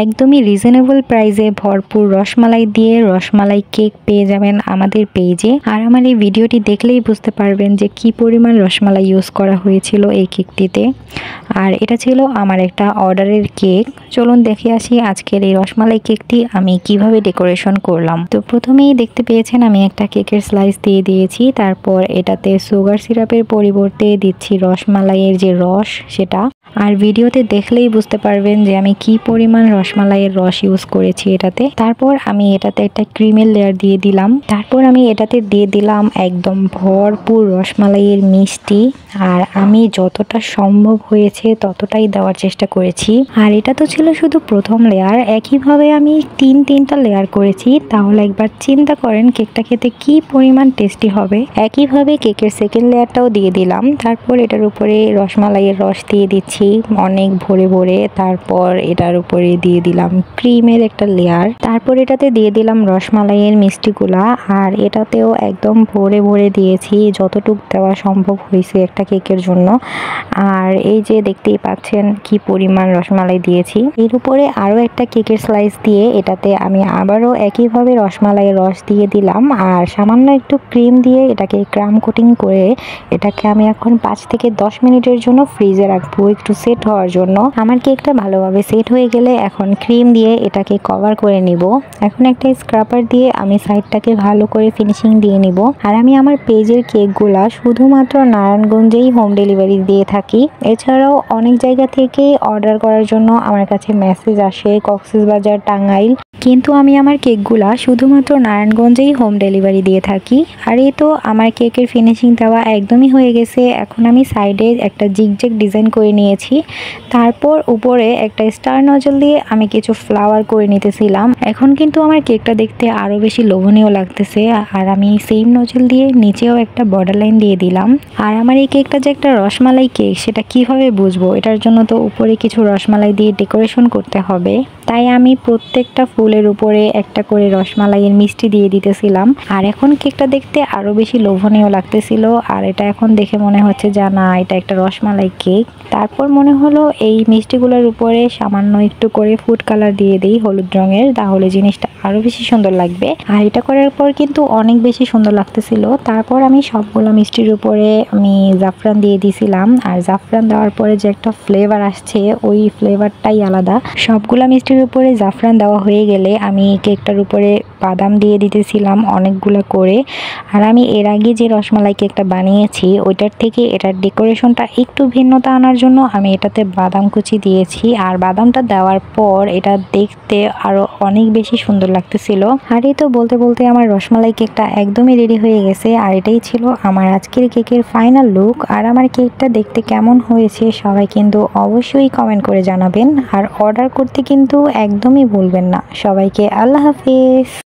একদমই রিজনেবল প্রাইসে ভরপুর রসমালাই দিয়ে রসমালাই কেক পেয়ে যাবেন আমাদের পেজে। আর আমার এই ভিডিওটি দেখলেই বুঝতে পারবেন যে কি পরিমাণ রসমালাই ইউজ করা হয়েছিল এই কেকটিতে। আর এটা ছিল আমার একটা অর্ডারের কেক। চলুন দেখে আসি আজকের এই রসমালাই কেকটি আমি কিভাবে ডেকোরেশন করলাম। তো প্রথমেই দেখতে পেয়েছেন আমি একটা কেকের স্লাইস দিয়ে দিয়েছি, তারপর এটাতে সুগার সিরাপের পরিবর্তে দিচ্ছি রসমালাইয়ের যে রস সেটা। আর ভিডিওতে দেখলেই বুঝতে পারবেন যে আমি কি পরিমাণ রসমালাইয়ের রস ইউজ করেছি এটাতে। তারপর আমি এটাতে একটা ক্রিমের লেয়ার দিয়ে দিলাম। তারপর আমি এটাতে দিয়ে দিলাম একদম ভরপুর রসমালাইয়ের মিষ্টি। আর আমি যতটা সম্ভব হয়েছে ততটাই দেওয়ার চেষ্টা করেছি। আর এটা তো ছিল শুধু প্রথম লেয়ার, একইভাবে আমি তিনটা লেয়ার করেছি। তাহলে একবার চিন্তা করেন কেকটা খেতে কি পরিমাণ টেস্টি হবে। একইভাবে কেকের সেকেন্ড লেয়ারটাও দিয়ে দিলাম। তারপর এটার উপরে রসমালাইয়ের রস দিয়ে দিচ্ছি অনেক ভরে ভরে। তারপর এটার উপরে দিয়ে দিলাম ক্রিমের একটা লেয়ার। তারপর এটাতে দিয়ে দিলাম রসমালাইয়ের মিষ্টিগুলা। আর এটাতেও একদম ভরে ভরে দিয়েছি যতটুক দেওয়া সম্ভব হয়েছে একটা কেকের জন্য। আর এই যে দেখতেই পাচ্ছেন কি পরিমাণ রসমালাই দিয়েছি। এর উপরে আরও একটা কেকের স্লাইস দিয়ে এটাতে আমি আবারও একইভাবে রসমালাইয়ের রস দিয়ে দিলাম। আর সামান্য একটু ক্রিম দিয়ে এটাকে ক্রাম কোটিং করে এটাকে আমি এখন 5 থেকে 10 মিনিটের জন্য ফ্রিজে রাখবো একটু সেট হওয়ার জন্য। আমার কেকটা ভালোভাবে সেট হয়ে গেলে এখন ক্রিম দিয়ে এটাকে কভার করে নিব। এখন একটা স্ক্রাপার দিয়ে আমি সাইডটাকে ভালো করে ফিনিশিং দিয়ে নিব। আর আমি আমার পেজের কেকগুলা শুধুমাত্র নারায়ণগঞ্জেই হোম ডেলিভারি দিয়ে থাকি। এছাড়াও অনেক জায়গা থেকে অর্ডার করার জন্য আমার কাছে মেসেজ আসে কক্সবাজার, টাঙ্গাইল, কিন্তু আমি আমার কেকগুলা শুধুমাত্র নারায়ণগঞ্জেই হোম ডেলিভারি দিয়ে থাকি। আর এই তো আমার কেকের ফিনিশিং দেওয়া একদমই হয়ে গেছে। এখন আমি সাইডে একটা জিগজ্যাগ ডিজাইন করে নিয়েছি। তারপর উপরে একটা স্টার নজল দিয়ে আমি কিছু ফ্লাওয়ার করে নিতেছিলাম। এখন কিন্তু আমার কেকটা দেখতে আরও বেশি লোভনীয় লাগতেছে। আর আমি সেম নজল দিয়ে নিচেও একটা বর্ডার লাইন দিয়ে দিলাম। আর আমার এই কেকটা যে একটা রসমালাই কেক সেটা কিভাবে বুঝবো, এটার জন্য তো উপরে কিছু রসমালাই দিয়ে ডেকোরেশন করতে হবে। তাই আমি প্রত্যেকটা ফুলের উপরে একটা করে রসমালাইয়ের মিষ্টি দিয়ে দিতেছিলাম। আর এখন কেকটা দেখতে আরও বেশি লোভনীয় লাগতেছিল। আর এটা এখন দেখে মনে হচ্ছে যে না, এটা একটা রসমালাই কেক। তারপর মনে হলো এই মিষ্টিগুলোর উপরে সামান্য একটু করে ফুড কালার দিয়ে দিই হলুদ রঙের, তাহলে জিনিসটা আরও বেশি সুন্দর লাগবে। আর এটা করার পর কিন্তু অনেক বেশি সুন্দর লাগতেছিল। তারপর আমি সবগুলো মিষ্টির উপরে আমি জাফরান দিয়ে দিয়েছিলাম। আর জাফরান দেওয়ার পরে যে একটা ফ্লেভার আসছে ওই ফ্লেভারটাই আলাদা। সবগুলা মিষ্টির উপরে জাফরান দেওয়া হয়ে গেলে আমি কেকটার উপরে বাদাম দিয়ে দিতেছিলাম অনেকগুলো করে। আর আমি এর আগে যে রসমালাই কেকটা বানিয়েছি ওইটার থেকে এটার ডেকোরেশনটা একটু ভিন্নতা আনার জন্য আমি এটাতে বাদাম কুচি দিয়েছি। আর বাদামটা দেওয়ার পর এটা দেখতে আরও অনেক বেশি সুন্দর লাগতেছিল। আর এই তো বলতে বলতে আমার রসমালাই কেকটা একদমই রেডি হয়ে গেছে। আর এটাই ছিল আমার আজকের কেকের ফাইনাল লুক। আর আমার কেকটা দেখতে কেমন হয়েছে সবাই কিন্তু অবশ্যই কমেন্ট করে জানাবেন। আর অর্ডার করতে কিন্তু একদমই ভুলবেন না। সবাইকে আল্লাহ হাফিজ।